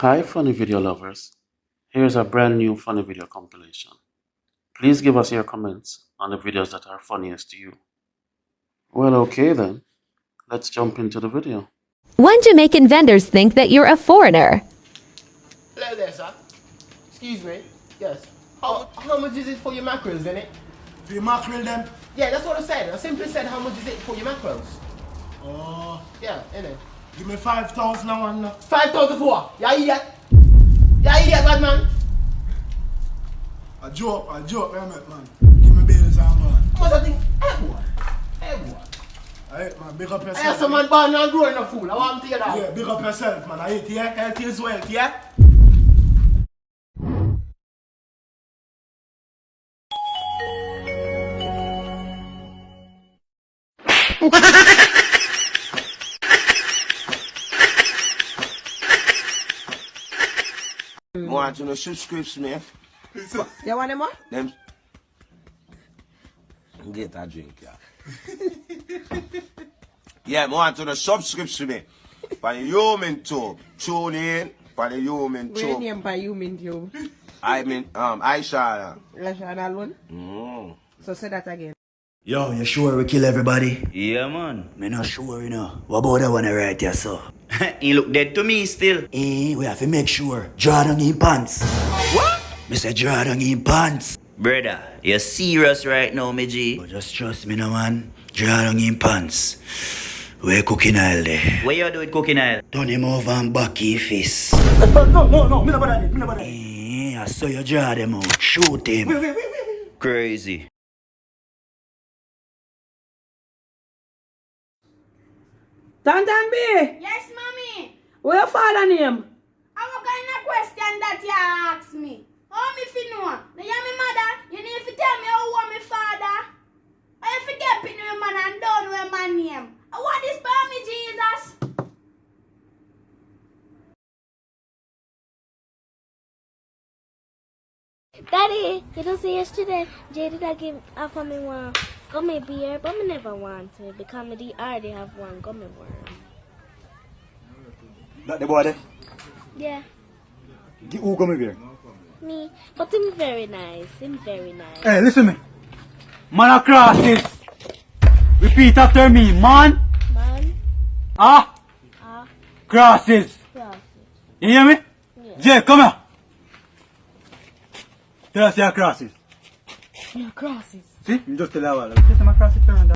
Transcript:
Hi funny video lovers, here's a brand new funny video compilation. Please give us your comments on the videos that are funniest to you. Well, okay then, let's jump into the video. When Jamaican vendors think that you're a foreigner. Hello there, sir. Excuse me. Yes. How much is it for your mackerels, innit? For your mackerel then? Yeah, that's what I said. I simply said how much is it for your mackerels? Oh. Yeah, innit? Give me 5,000 and one. 5,000 for what? You idiot? You idiot, bad man? A joke, man, man. Give me bills and man. What's that thing? Hey, boy. Hey, boy. Alright, man, big up I yourself. have some man born and growing a fool. I want to hear that. Yeah, big up yourself, man. I hate you, health is wealth, yeah? Want to know subscription, man? You want them more? Them. Get a drink, yeah. Yeah, want to know subscription, man. For the human tube. Tune in for the human Where tube. name by you mean you? I mean, Aisha. Lashana alone? So say that again. Yo, you sure we kill everybody? Yeah, man. Me not sure, you know. What about that one right here, so? He look dead to me still. We have to make sure. Draw down in pants. What? Me say draw down in pants. Brother, you're serious right now, me G? But just trust me, no man. Draw down in pants. Where cooking oil there? What you do with cooking oil? Turn him over and back his face. No, me not bother it, me not bother it. I saw you draw them out. Shoot him. Crazy. Tantan B, Yes, mommy. where your father name? I'm a kind of question that you ask me. How me fi know? Now you me mother, you need to tell me how want me father. Or you forget me know man and don't know my name. I want this for me, Jesus. Daddy, you don't see yesterday, Jay did I give offer me one gummy beer, but me never wanted because me already have one gummy worm. That the boy there? Yeah, Who come here? me. But him very nice. Him very nice. Hey, listen me. Man across this. Repeat after me, man. Man, Ah, crosses. crosses. You hear me? Yeah. Jay, come here. Tell us your crosses. Yeah, crosses. See? You just tell her, just my crosses turn